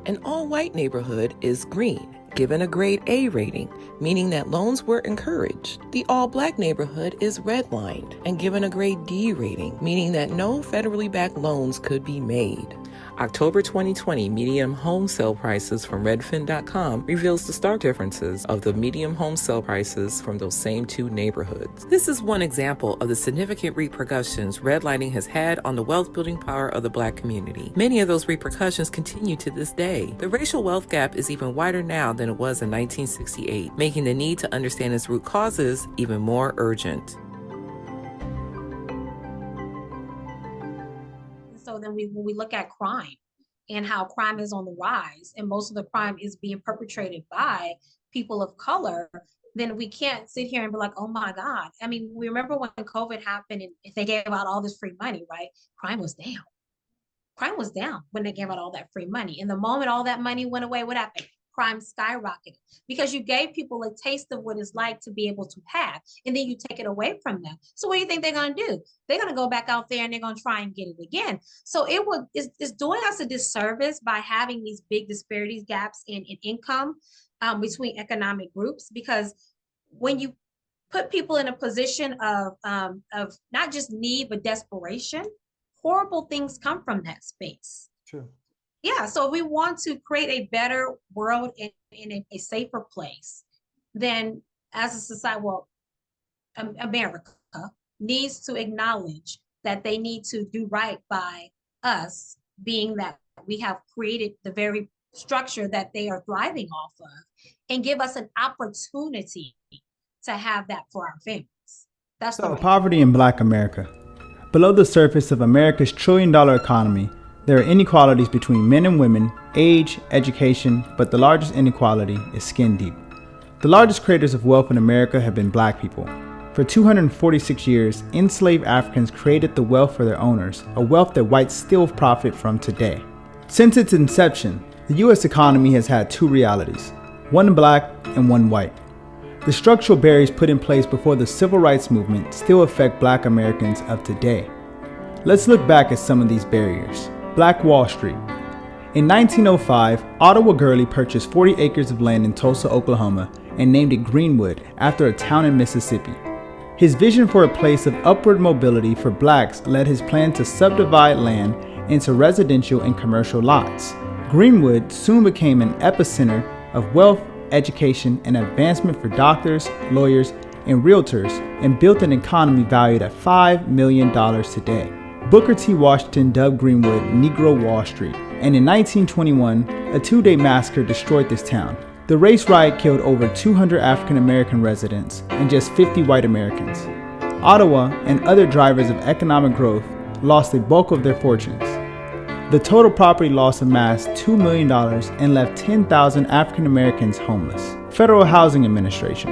An all-white neighborhood is green, given a grade A rating, meaning that loans were encouraged. The all-black neighborhood is redlined and given a grade D rating, meaning that no federally backed loans could be made. October 2020 median home sale prices from Redfin.com reveals the stark differences of the median home sale prices from those same 2 neighborhoods. This is one example of the significant repercussions redlining has had on the wealth-building power of the black community. Many of those repercussions continue to this day. The racial wealth gap is even wider now than it was in 1968, making the need to understand its root causes even more urgent. So then when we look at crime and how crime is on the rise, and most of the crime is being perpetrated by people of color, then we can't sit here and be like, oh my God. I mean, we remember when COVID happened and they gave out all this free money, right? Crime was down. Crime was down when they gave out all that free money. And the moment all that money went away, what happened? Crime skyrocketed because you gave people a taste of what it's like to be able to have, and then you take it away from them. So what do you think they're going to do? They're going to go back out there and they're going to try and get it again. So it's doing us a disservice by having these big disparities, gaps in income between economic groups, because when you put people in a position of not just need but desperation, horrible things come from that space. True. Yeah, so if we want to create a better world in a safer place, then as a society, well, America needs to acknowledge that they need to do right by us, being that we have created the very structure that they are thriving off of, and give us an opportunity to have that for our families. That's so poverty in Black America. Below the surface of America's trillion-dollar economy, there are inequalities between men and women, age, education, but the largest inequality is skin deep. The largest creators of wealth in America have been Black people. For 246 years, enslaved Africans created the wealth for their owners, a wealth that whites still profit from today. Since its inception, the U.S. economy has had 2 realities, one Black and one white. The structural barriers put in place before the Civil Rights Movement still affect Black Americans of today. Let's look back at some of these barriers. Black Wall Street. In 1905, Ottawa Gurley purchased 40 acres of land in Tulsa, Oklahoma, and named it Greenwood after a town in Mississippi. His vision for a place of upward mobility for Blacks led his plan to subdivide land into residential and commercial lots. Greenwood soon became an epicenter of wealth, education, and advancement for doctors, lawyers, and realtors, and built an economy valued at $5 million today. Booker T. Washington dubbed Greenwood Negro Wall Street, and in 1921, a 2-day massacre destroyed this town. The race riot killed over 200 African American residents and just 50 white Americans. Ottawa and other drivers of economic growth lost a bulk of their fortunes. The total property loss amassed $2 million and left 10,000 African Americans homeless. Federal Housing Administration.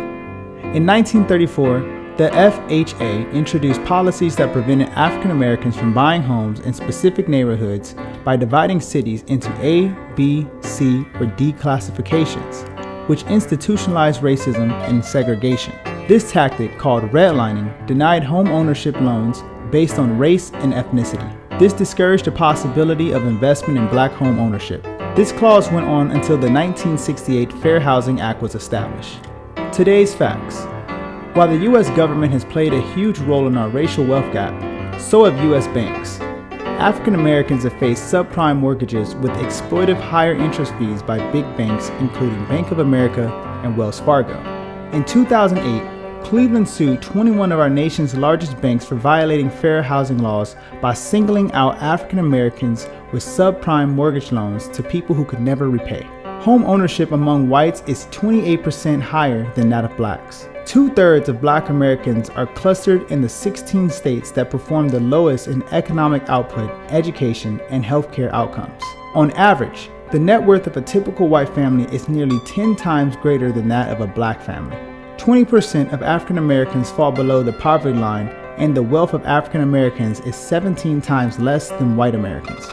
In 1934, the FHA introduced policies that prevented African Americans from buying homes in specific neighborhoods by dividing cities into A, B, C, or D classifications, which institutionalized racism and segregation. This tactic, called redlining, denied home ownership loans based on race and ethnicity. This discouraged the possibility of investment in Black home ownership. This clause went on until the 1968 Fair Housing Act was established. Today's facts. While the U.S. government has played a huge role in our racial wealth gap, so have U.S. banks. African Americans have faced subprime mortgages with exploitive higher interest fees by big banks, including Bank of America and Wells Fargo. In 2008, Cleveland sued 21 of our nation's largest banks for violating fair housing laws by singling out African Americans with subprime mortgage loans to people who could never repay. Home ownership among whites is 28% higher than that of blacks. 2/3 of Black Americans are clustered in the 16 states that perform the lowest in economic output, education, and healthcare outcomes. On average, the net worth of a typical white family is nearly 10 times greater than that of a black family. 20% of African Americans fall below the poverty line, and the wealth of African Americans is 17 times less than white Americans.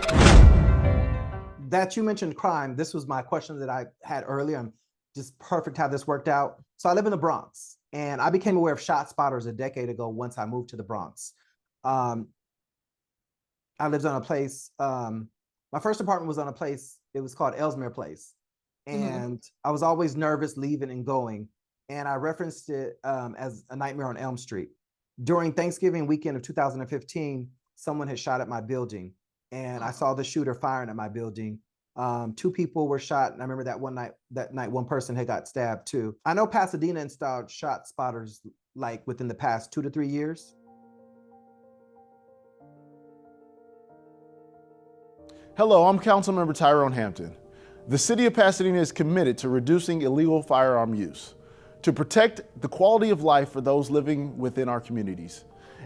That you mentioned crime, this was my question that I had earlier. I'm just perfect how this worked out. So I live in the Bronx, and I became aware of shot spotters a decade ago once I moved to the Bronx. I lived on a place, my first apartment was on a place, it was called Ellesmere Place. And I was always nervous leaving and going. And I referenced it as a nightmare on Elm Street. During Thanksgiving weekend of 2015, someone had shot at my building, and I saw the shooter firing at my building. 2 people were shot, and I remember that night one person had got stabbed too. I know Pasadena installed shot spotters like within the past 2 to 3 years. Hello, I'm Councilmember Tyrone Hampton. The City of Pasadena is committed to reducing illegal firearm use to protect the quality of life for those living within our communities.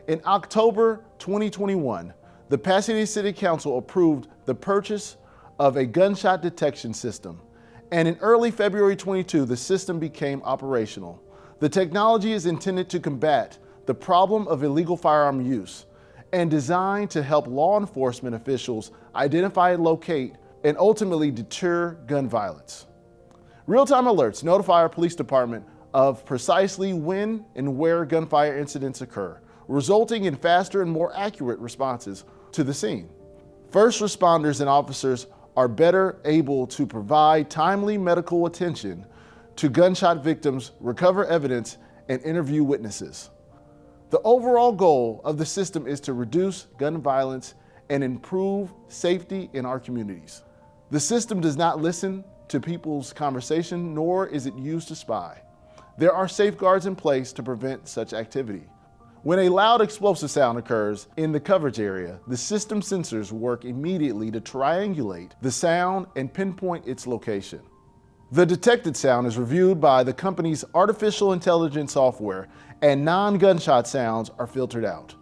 In October 2021, the Pasadena City Council approved the purchase of a gunshot detection system. And in early February 22, the system became operational. The technology is intended to combat the problem of illegal firearm use and designed to help law enforcement officials identify, locate, and ultimately deter gun violence. Real-time alerts notify our police department of precisely when and where gunfire incidents occur, resulting in faster and more accurate responses to the scene. First responders and officers are better able to provide timely medical attention to gunshot victims, recover evidence, and interview witnesses. The overall goal of the system is to reduce gun violence and improve safety in our communities. The system does not listen to people's conversation, nor is it used to spy. There are safeguards in place to prevent such activity. When a loud explosive sound occurs in the coverage area, the system sensors work immediately to triangulate the sound and pinpoint its location. The detected sound is reviewed by the company's artificial intelligence software, and non-gunshot sounds are filtered out.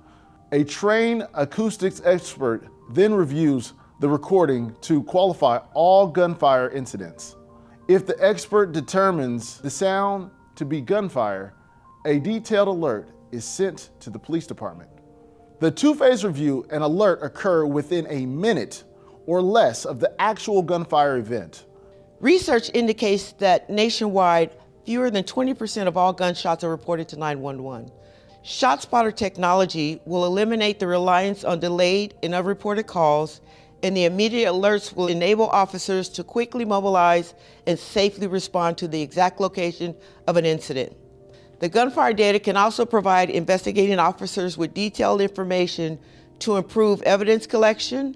A trained acoustics expert then reviews the recording to qualify all gunfire incidents. If the expert determines the sound to be gunfire, a detailed alert is sent to the police department. The two-phase review and alert occur within a minute or less of the actual gunfire event. Research indicates that nationwide, fewer than 20% of all gunshots are reported to 911. ShotSpotter technology will eliminate the reliance on delayed and unreported calls, and the immediate alerts will enable officers to quickly mobilize and safely respond to the exact location of an incident. The gunfire data can also provide investigating officers with detailed information to improve evidence collection,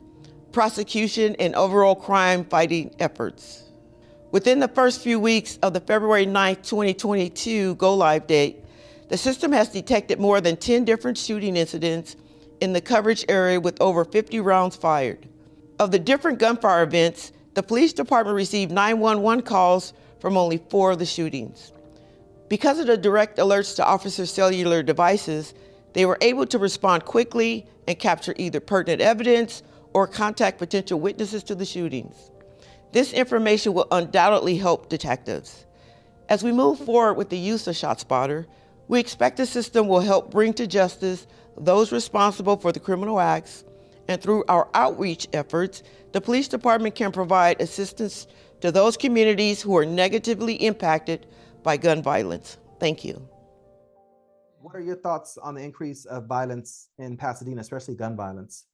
prosecution, and overall crime fighting efforts. Within the first few weeks of the February 9, 2022 go-live date, the system has detected more than 10 different shooting incidents in the coverage area with over 50 rounds fired. Of the different gunfire events, the police department received 911 calls from only 4 of the shootings. Because of the direct alerts to officers' cellular devices, they were able to respond quickly and capture either pertinent evidence or contact potential witnesses to the shootings. This information will undoubtedly help detectives. As we move forward with the use of ShotSpotter, we expect the system will help bring to justice those responsible for the criminal acts, and through our outreach efforts, the police department can provide assistance to those communities who are negatively impacted by gun violence. Thank you. What are your thoughts on the increase of violence in Pasadena, especially gun violence?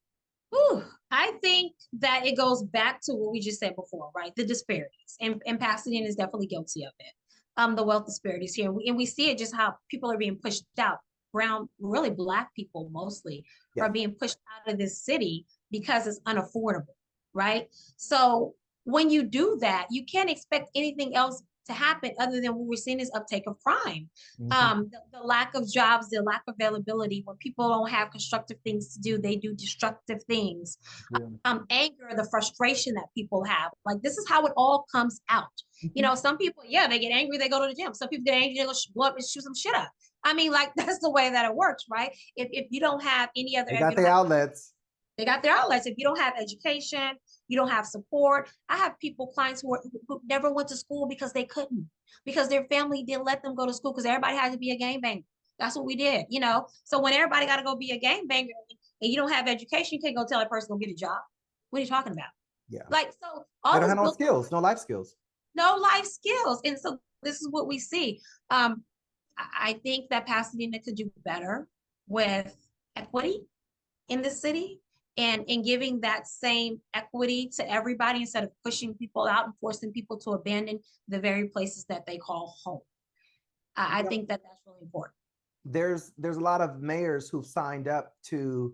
Ooh, I think that it goes back to what we just said before, right? The disparities, and Pasadena is definitely guilty of it. The wealth disparities here, and we see it just how people are being pushed out. Brown, really Black people mostly, are being pushed out of this city because it's unaffordable, right? So when you do that, you can't expect anything else to happen other than what we're seeing is uptake of crime. Mm-hmm. The lack of jobs, the lack of availability. When people don't have constructive things to do, they do destructive things. Anger, the frustration that people have. Like, this is how it all comes out. You know, some people, they get angry, they go to the gym. Some people get angry, they go blow up and shoot some shit up. I mean, like, that's the way that it works, right? If you don't have any other, they got their outlets. They got their outlets. If you don't have education, you don't have support. I have clients who never went to school because they couldn't, because their family didn't let them go to school because everybody had to be a gangbanger. That's what we did, you know? So when everybody got to go be a gangbanger and you don't have education, you can't go tell a person to go get a job. What are you talking about? Yeah. Like, so they don't have no skills, no life skills. No life skills. And so this is what we see. I think that Pasadena could do better with equity in the city and in giving that same equity to everybody instead of pushing people out and forcing people to abandon the very places that they call home. I think that that's really important. There's a lot of mayors who've signed up to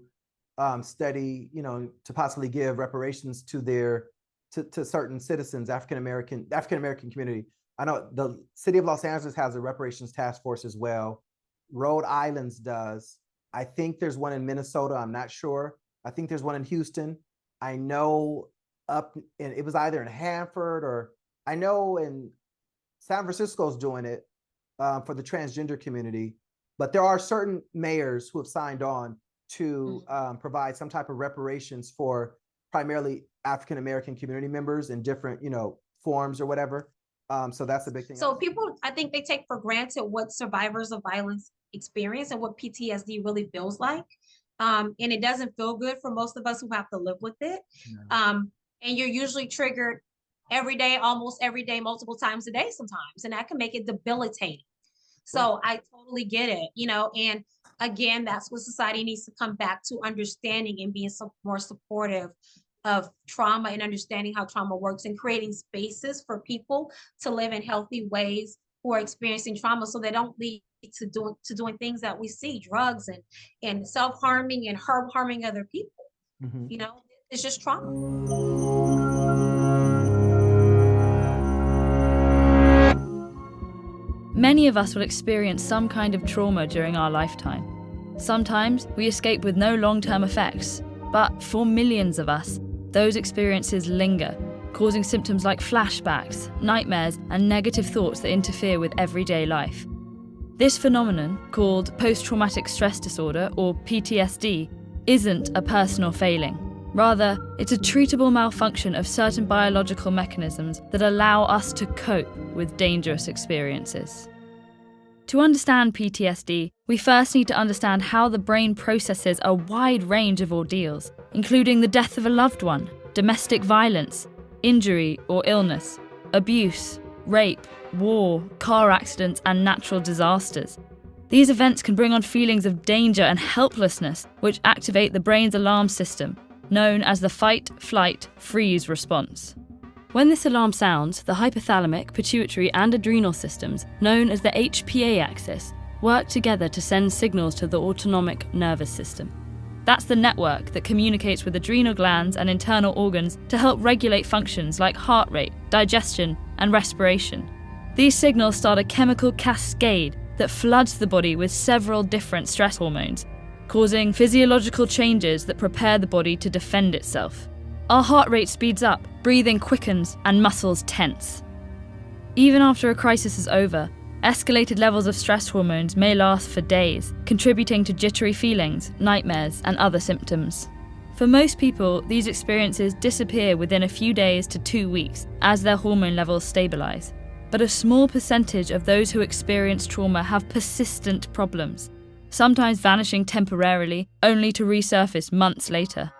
study, you know, to possibly give reparations to their to certain citizens, African American community. I know the city of Los Angeles has a reparations task force as well. Rhode Island's does. I think there's one in Minnesota. I'm not sure. I think there's one in Houston. I know it was either in Hanford or I know in San Francisco's doing it for the transgender community. But there are certain mayors who have signed on to provide some type of reparations for primarily African American community members in different, you know, forms or whatever. So that's a big thing. So people, I think they take for granted what survivors of violence experience and what PTSD really feels like. And it doesn't feel good for most of us who have to live with it. And you're usually triggered every day, almost every day, multiple times a day sometimes, and that can make it debilitating. So I totally get it, you know, and again, that's what society needs to come back to, understanding and being more supportive of trauma and understanding how trauma works and creating spaces for people to live in healthy ways who are experiencing trauma so they don't lead to doing things that we see, drugs and self-harming and harming other people. You know, it's just trauma. Many of us will experience some kind of trauma during our lifetime. Sometimes we escape with no long-term effects, but for millions of us, those experiences linger, causing symptoms like flashbacks, nightmares, and negative thoughts that interfere with everyday life. This phenomenon, called post-traumatic stress disorder, or PTSD, isn't a personal failing. Rather, it's a treatable malfunction of certain biological mechanisms that allow us to cope with dangerous experiences. To understand PTSD, we first need to understand how the brain processes a wide range of ordeals, including the death of a loved one, domestic violence, injury or illness, abuse, rape, war, car accidents, and natural disasters. These events can bring on feelings of danger and helplessness, which activate the brain's alarm system, known as the fight, flight, freeze response. When this alarm sounds, the hypothalamic, pituitary, and adrenal systems, known as the HPA axis, work together to send signals to the autonomic nervous system. That's the network that communicates with adrenal glands and internal organs to help regulate functions like heart rate, digestion, and respiration. These signals start a chemical cascade that floods the body with several different stress hormones, causing physiological changes that prepare the body to defend itself. Our heart rate speeds up, breathing quickens, and muscles tense. Even after a crisis is over, escalated levels of stress hormones may last for days, contributing to jittery feelings, nightmares, and other symptoms. For most people, these experiences disappear within a few days to 2 weeks as their hormone levels stabilize. But a small percentage of those who experience trauma have persistent problems, sometimes vanishing temporarily, only to resurface months later.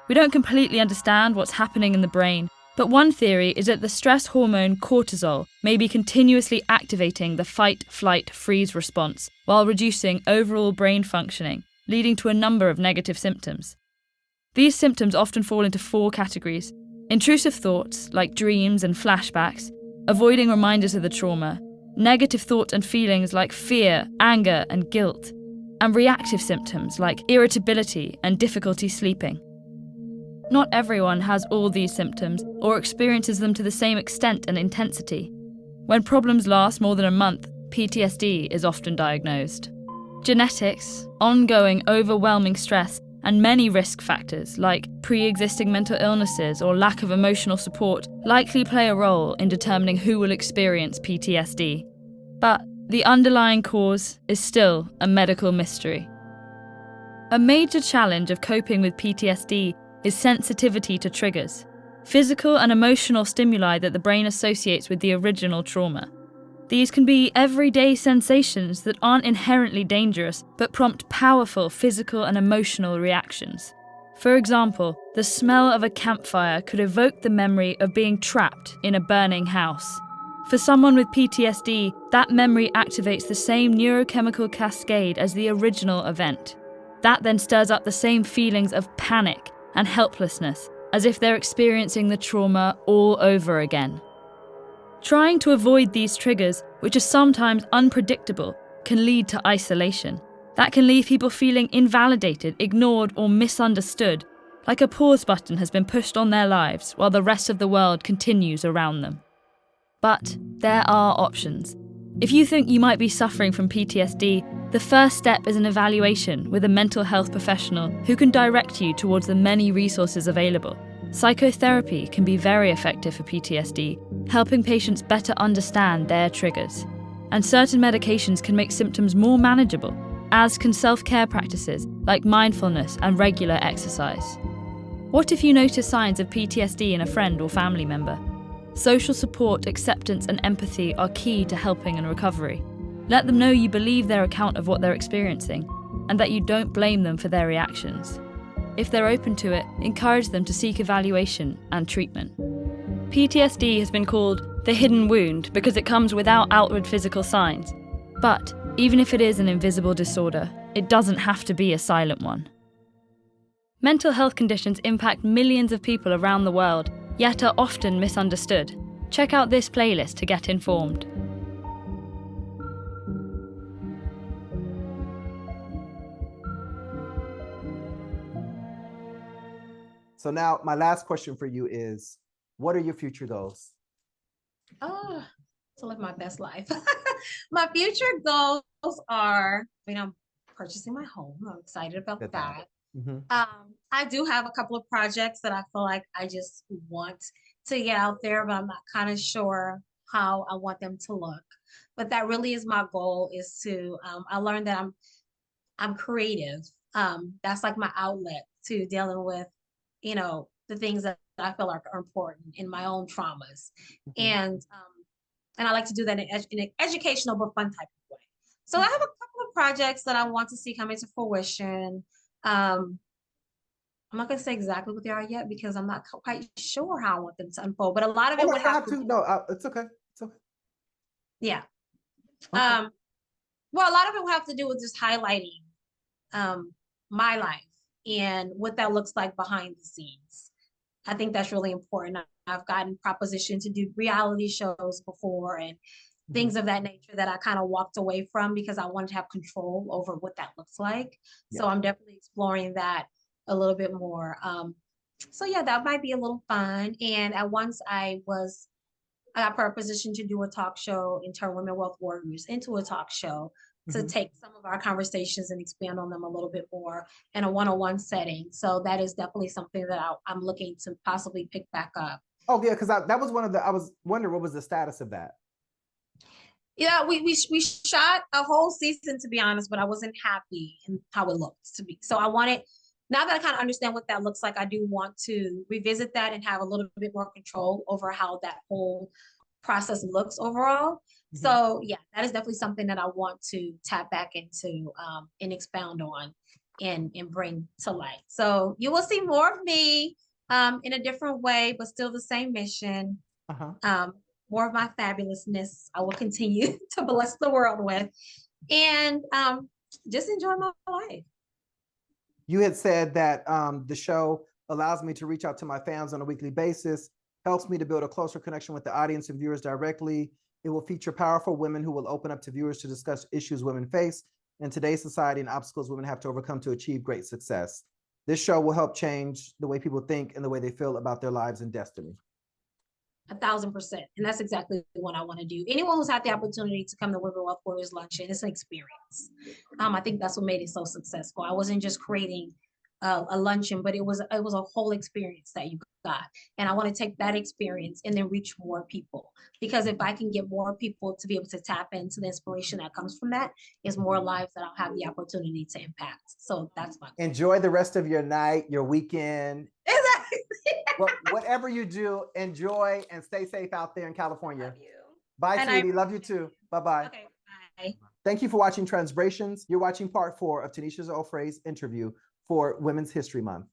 We don't completely understand what's happening in the brain, but one theory is that the stress hormone cortisol may be continuously activating the fight, flight, freeze response while reducing overall brain functioning, leading to a number of negative symptoms. These symptoms often fall into 4 categories: intrusive thoughts, like dreams and flashbacks, avoiding reminders of the trauma, negative thoughts and feelings like fear, anger, and guilt, and reactive symptoms like irritability and difficulty sleeping. Not everyone has all these symptoms or experiences them to the same extent and intensity. When problems last more than a month, PTSD is often diagnosed. Genetics, ongoing overwhelming stress, and many risk factors like pre-existing mental illnesses or lack of emotional support likely play a role in determining who will experience PTSD. But the underlying cause is still a medical mystery. A major challenge of coping with PTSD is sensitivity to triggers, physical and emotional stimuli that the brain associates with the original trauma. These can be everyday sensations that aren't inherently dangerous, but prompt powerful physical and emotional reactions. For example, the smell of a campfire could evoke the memory of being trapped in a burning house. For someone with PTSD, that memory activates the same neurochemical cascade as the original event. That then stirs up the same feelings of panic and helplessness, as if they're experiencing the trauma all over again. Trying to avoid these triggers, which are sometimes unpredictable, can lead to isolation. That can leave people feeling invalidated, ignored, or misunderstood, like a pause button has been pushed on their lives while the rest of the world continues around them. But there are options. If you think you might be suffering from PTSD, the first step is an evaluation with a mental health professional who can direct you towards the many resources available. Psychotherapy can be very effective for PTSD, helping patients better understand their triggers. And certain medications can make symptoms more manageable, as can self-care practices like mindfulness and regular exercise. What if you notice signs of PTSD in a friend or family member? Social support, acceptance, and empathy are key to helping and recovery. Let them know you believe their account of what they're experiencing, and that you don't blame them for their reactions. If they're open to it, encourage them to seek evaluation and treatment. PTSD has been called the hidden wound because it comes without outward physical signs. But even if it is an invisible disorder, it doesn't have to be a silent one. Mental health conditions impact millions of people around the world, yet are often misunderstood. Check out this playlist to get informed. So now my last question for you is, what are your future goals? Oh, to live my best life. My future goals are, I'm purchasing my home. I'm excited about that. Mm-hmm. I do have a couple of projects that I feel like I just want to get out there, but I'm not kind of sure how I want them to look. But that really is my goal, is to, I learned that I'm creative. That's like my outlet to dealing with, the things that I feel like are important in my own traumas. Mm-hmm. And I like to do that in an educational but fun type of way. So I have a couple of projects that I want to see come into fruition. I'm not going to say exactly what they are yet because I'm not quite sure how I want them to unfold, but a lot of it would have to. No, it's okay. It's okay. Yeah. Okay. Well, a lot of it would have to do with just highlighting my life and what that looks like behind the scenes. I think that's really important. I've gotten propositioned to do reality shows before and things of that nature that I kind of walked away from because I wanted to have control over what that looks like. Yeah. So I'm definitely exploring that a little bit more. So yeah, that might be a little fun. And at once I got propositioned to do a talk show and turn Women Wealth Warriors into a talk show to take some of our conversations and expand on them a little bit more in a one-on-one setting. So that is definitely something that I'm looking to possibly pick back up. Oh yeah, because that was I was wondering what was the status of that. Yeah, we shot a whole season, to be honest, but I wasn't happy in how it looked to me. So I wanted, now that I kind of understand what that looks like, I do want to revisit that and have a little bit more control over how that whole process looks overall. Mm-hmm. So yeah, that is definitely something that I want to tap back into and expound on and bring to light. So you will see more of me in a different way, but still the same mission. More of my fabulousness I will continue to bless the world with, and just enjoy my life. You had said that the show allows me to reach out to my fans on a weekly basis, helps me to build a closer connection with the audience and viewers directly. It will feature powerful women who will open up to viewers to discuss issues women face in today's society and obstacles women have to overcome to achieve great success. This show will help change the way people think and the way they feel about their lives and destiny. 1,000%. And that's exactly what I want to do. Anyone who's had the opportunity to come to Women Wealth Warriors Luncheon, it's an experience. I think that's what made it so successful. I wasn't just creating a luncheon, but it was a whole experience that you got. And I want to take that experience and then reach more people. Because if I can get more people to be able to tap into the inspiration that comes from that, is more lives that I'll have the opportunity to impact. So that's my goal. Enjoy the rest of your night, your weekend. Exactly. Well, whatever you do, enjoy and stay safe out there in California. Love you. Bye, And sweetie. Love you too. Bye-bye. Okay, bye. Thank you for watching TRANSBRATIONS. You're watching part 4 of Tunisia Offray's interview for Women's History Month.